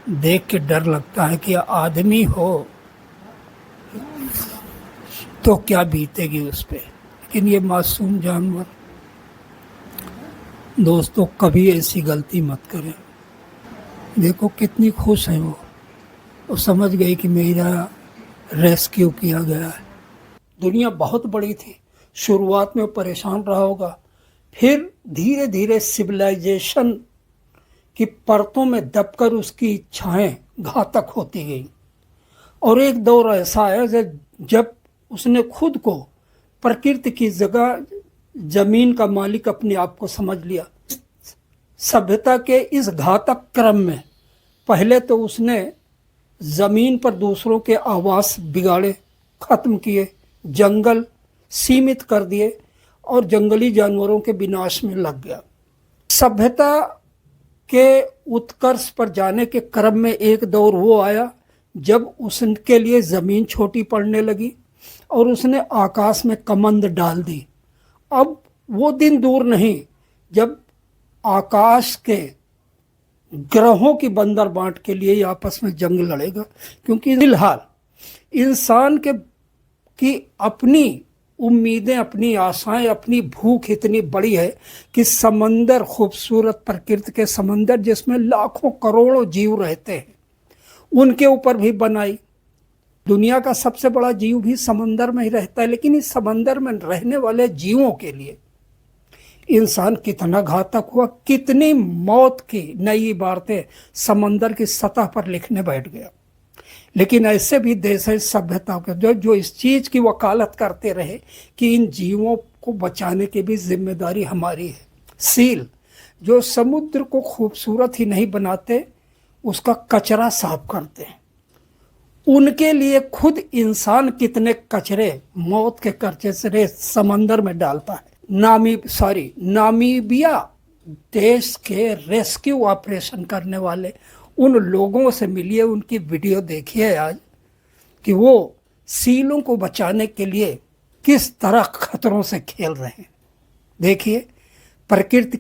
देख के डर लगता है कि आदमी हो तो क्या बीतेगी उस पे। लेकिन ये मासूम जानवर, दोस्तों कभी ऐसी गलती मत करें। देखो कितनी खुश है वो समझ गई कि मेरा रेस्क्यू किया गया है। दुनिया बहुत बड़ी थी, शुरुआत में परेशान रहा होगा, फिर धीरे धीरे सिविलाइजेशन की परतों में दबकर उसकी इच्छाएं घातक होती गई। और एक दौर ऐसा आया जब उसने खुद को प्रकृति की जगह जमीन का मालिक अपने आप को समझ लिया। सभ्यता के इस घातक क्रम में पहले तो उसने जमीन पर दूसरों के आवास बिगाड़े, खत्म किए, जंगल सीमित कर दिए और जंगली जानवरों के विनाश में लग गया। सभ्यता के उत्कर्ष पर जाने के क्रम में एक दौर वो आया जब उसके लिए जमीन छोटी पड़ने लगी और उसने आकाश में कमंद डाल दी। अब वो दिन दूर नहीं जब आकाश के ग्रहों की बंदर बांट के लिए आपस में जंग लड़ेगा, क्योंकि फिलहाल इंसान की अपनी उम्मीदें, अपनी आशाएं, अपनी भूख इतनी बड़ी है कि समंदर, खूबसूरत प्रकृति के समंदर जिसमें लाखों करोड़ों जीव रहते हैं, उनके ऊपर भी बनाई। दुनिया का सबसे बड़ा जीव भी समंदर में ही रहता है, लेकिन इस समंदर में रहने वाले जीवों के लिए इंसान कितना घातक हुआ, कितनी मौत की नई इबारतें समंदर की सतह पर लिखने बैठ गया। लेकिन ऐसे भी देश है सभ्यता के जो इस चीज की वकालत करते रहे कि इन जीवों को बचाने की भी जिम्मेदारी हमारी है। सील जो समुद्र को खूबसूरत ही नहीं बनाते, उसका कचरा साफ करते हैं, उनके लिए खुद इंसान कितने कचरे मौत के कचरे समंदर में डालता है। नामीबिया देश के रेस्क्यू ऑपरेशन करने वाले उन लोगों से मिलिए, उनकी वीडियो देखिए आज कि वो सीलों को बचाने के लिए किस तरह खतरों से खेल रहे हैं। देखिए प्रकृति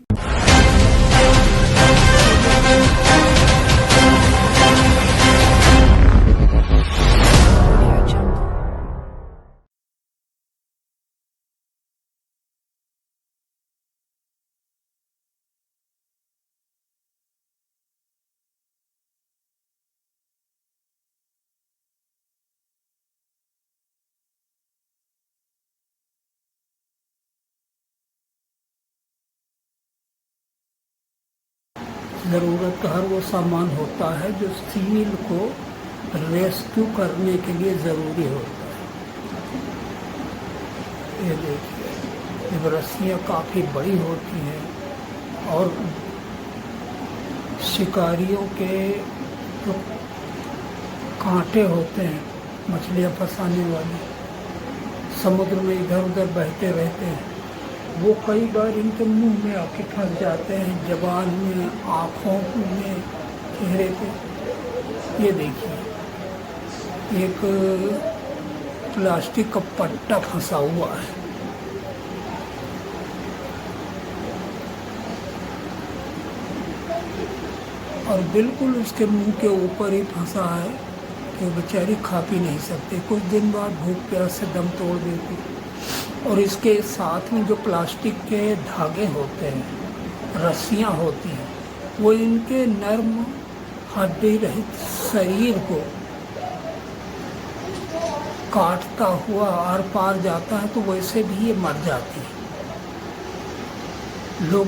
ज़रूरत का हर वो सामान होता है जो सील को रेस्क्यू करने के लिए ज़रूरी होता है। ये देखिए, ये रस्सियाँ काफ़ी बड़ी होती हैं और शिकारियों के जो कांटे होते हैं, मछलियाँ फंसाने वाले, समुद्र में इधर उधर बहते रहते हैं, वो कई बार इनके मुंह में आके फंस जाते हैं, जबान में, आँखों में, चेहरे पे। ये देखिए एक प्लास्टिक का पट्टा फंसा हुआ है। और बिल्कुल उसके मुंह के ऊपर ही फंसा है कि बेचारी खा पी नहीं सकती, कुछ दिन बाद भूख प्यास से दम तोड़ देती। और इसके साथ में जो प्लास्टिक के धागे होते हैं, रस्सियाँ होती हैं, वो इनके नर्म हड्डी रहित शरीर को काटता हुआ आर पार जाता है, तो वैसे भी ये मर जाती है। लोग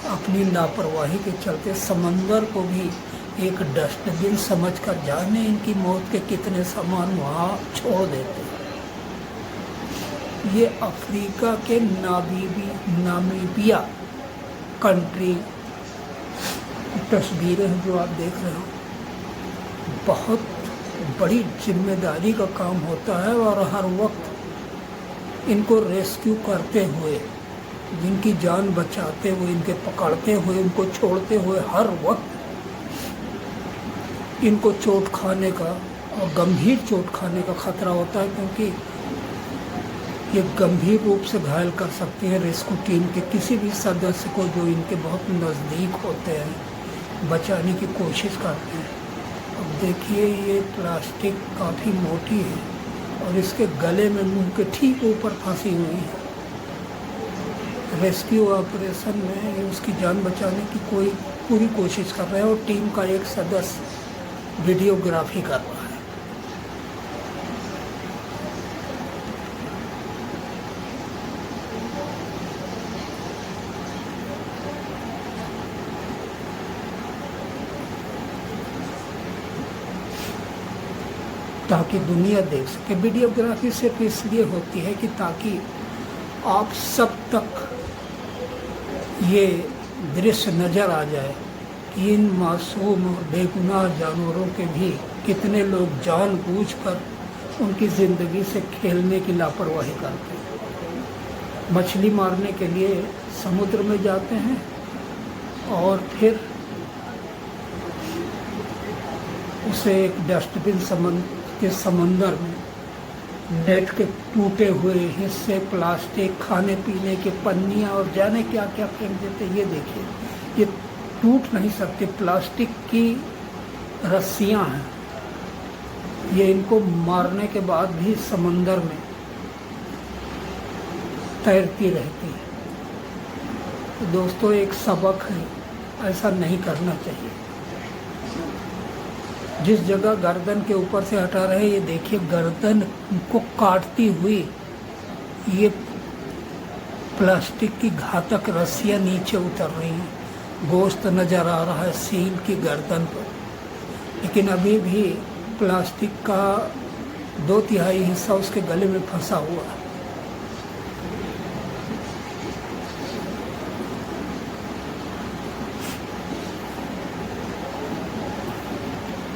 अपनी लापरवाही के चलते समंदर को भी एक डस्टबिन समझकर जाने इनकी मौत के कितने सामान वहाँ छोड़ देते हैं। ये अफ्रीका के नामीबिया कंट्री की तस्वीरें हैं जो आप देख रहे हो। बहुत बड़ी जिम्मेदारी का काम होता है और हर वक्त इनको रेस्क्यू करते हुए, जिनकी जान बचाते हुए, इनके पकड़ते हुए, इनको छोड़ते हुए हर वक्त इनको चोट खाने का और गंभीर चोट खाने का खतरा होता है, क्योंकि ये गंभीर रूप से घायल कर सकते हैं रेस्क्यू टीम के किसी भी सदस्य को जो इनके बहुत नज़दीक होते हैं बचाने की कोशिश करते हैं। अब देखिए ये प्लास्टिक काफ़ी मोटी है और इसके गले में मुंह के ठीक ऊपर फंसी हुई है। रेस्क्यू ऑपरेशन में ये उसकी जान बचाने की कोई पूरी कोशिश कर रहे हैं और टीम का एक सदस्य वीडियोग्राफी कर रहा है। ताकि दुनिया देख सके। वीडियोग्राफी सिर्फ इसलिए होती है कि ताकि आप सब तक ये दृश्य नज़र आ जाए कि इन मासूम और बेगुनाह जानवरों के भी कितने लोग जानबूझकर उनकी ज़िंदगी से खेलने की लापरवाही करते हैं। मछली मारने के लिए समुद्र में जाते हैं और फिर उसे एक डस्टबिन के समंदर में नेट के टूटे हुए हिस्से, प्लास्टिक, खाने पीने की पन्नियाँ और जाने क्या क्या फेंक देते। ये देखिए, ये टूट नहीं सकते, प्लास्टिक की रस्सियाँ हैं, ये इनको मारने के बाद भी समंदर में तैरती रहती है। तो दोस्तों एक सबक है, ऐसा नहीं करना चाहिए। जिस जगह गर्दन के ऊपर से हटा रहे हैं, ये देखिए गर्दन को काटती हुई ये प्लास्टिक की घातक रस्सियाँ नीचे उतर रही हैं। गोश्त नज़र आ रहा है सील की गर्दन पर, लेकिन अभी भी प्लास्टिक का 2/3 हिस्सा उसके गले में फंसा हुआ है।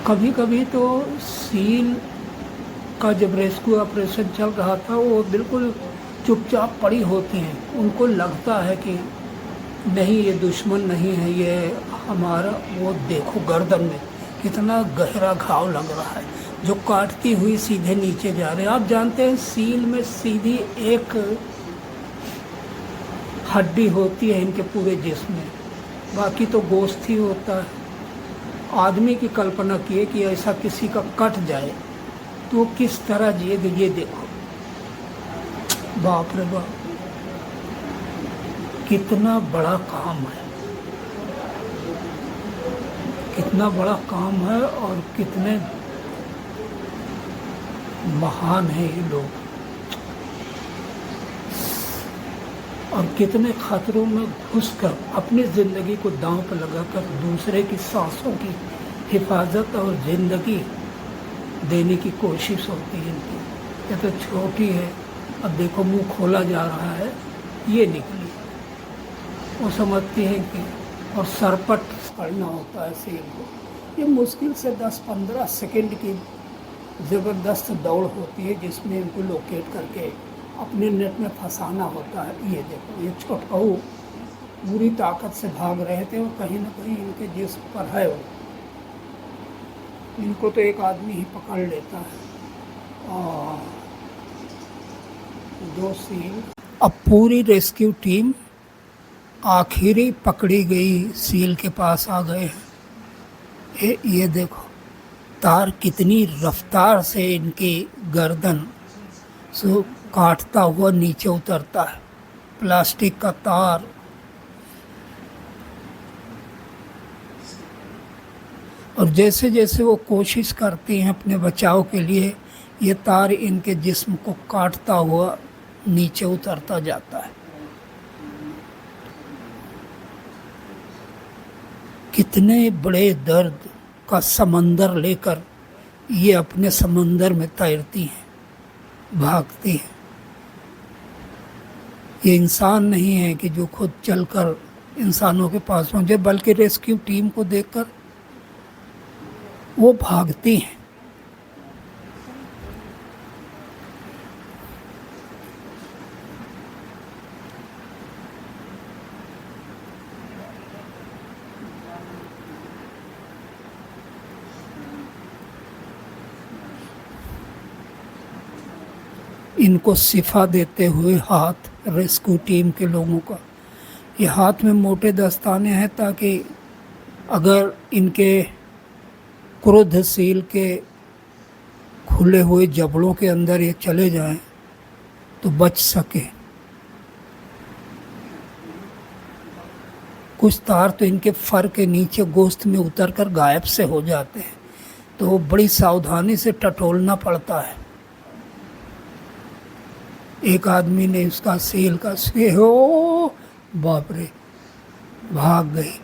कभी कभी तो सील का जब रेस्क्यू ऑपरेशन चल रहा था, वो बिल्कुल चुपचाप पड़ी होती हैं। उनको लगता है कि नहीं ये दुश्मन नहीं है, ये हमारा, वो देखो गर्दन में कितना गहरा घाव लग रहा है जो काटती हुई सीधे नीचे जा रहे हैं। आप जानते हैं सील में सीधी एक हड्डी होती है इनके पूरे जिस्म में, बाकी तो गोश्त ही होता है। आदमी की कल्पना किए कि ऐसा किसी का कट जाए तो वो किस तरह जिएगा। ये देखो, बाप रे बाप, कितना बड़ा काम है, कितना बड़ा काम है और कितने महान हैं ये लोग, और कितने खतरों में घुसकर अपनी ज़िंदगी को दांव पर लगाकर दूसरे की सांसों की हिफाजत और ज़िंदगी देने की कोशिश होती है इनकी। ये तो छोटी है, अब देखो मुंह खोला जा रहा है, ये निकली। वो समझती है कि, और सरपट पड़ना होता है सील को। ये मुश्किल से 10-15 सेकंड की ज़बरदस्त दौड़ होती है जिसमें इनको लोकेट करके अपने नेट में फंसाना होता है। ये देखो, ये छोटाऊ पूरी ताकत से भाग रहे थे और कहीं ना कहीं इनके जिस्म पर है वो, इनको तो एक आदमी ही पकड़ लेता है। और 2 सील। अब पूरी रेस्क्यू टीम आखिरी पकड़ी गई सील के पास आ गए हैं। ये देखो तार कितनी रफ्तार से इनकी गर्दन से काटता हुआ नीचे उतरता है। प्लास्टिक का तार और जैसे जैसे वो कोशिश करती हैं अपने बचाव के लिए, ये तार इनके जिस्म को काटता हुआ नीचे उतरता जाता है। कितने बड़े दर्द का समंदर लेकर ये अपने समंदर में तैरती हैं, भागती हैं। ये इंसान नहीं है कि जो खुद चलकर इंसानों के पास पहुंचे, बल्कि रेस्क्यू टीम को देखकर वो भागती हैं। इनको शिफा देते हुए हाथ रेस्क्यू टीम के लोगों का, ये हाथ में मोटे दस्ताने हैं ताकि अगर इनके क्रोधशील के खुले हुए जबड़ों के अंदर ये चले जाएं तो बच सके। कुछ तार तो इनके फर के नीचे गोश्त में उतरकर गायब से हो जाते हैं, तो बड़ी सावधानी से टटोलना पड़ता है। एक आदमी ने उसका सील का से हो, बाप रे, भाग गई।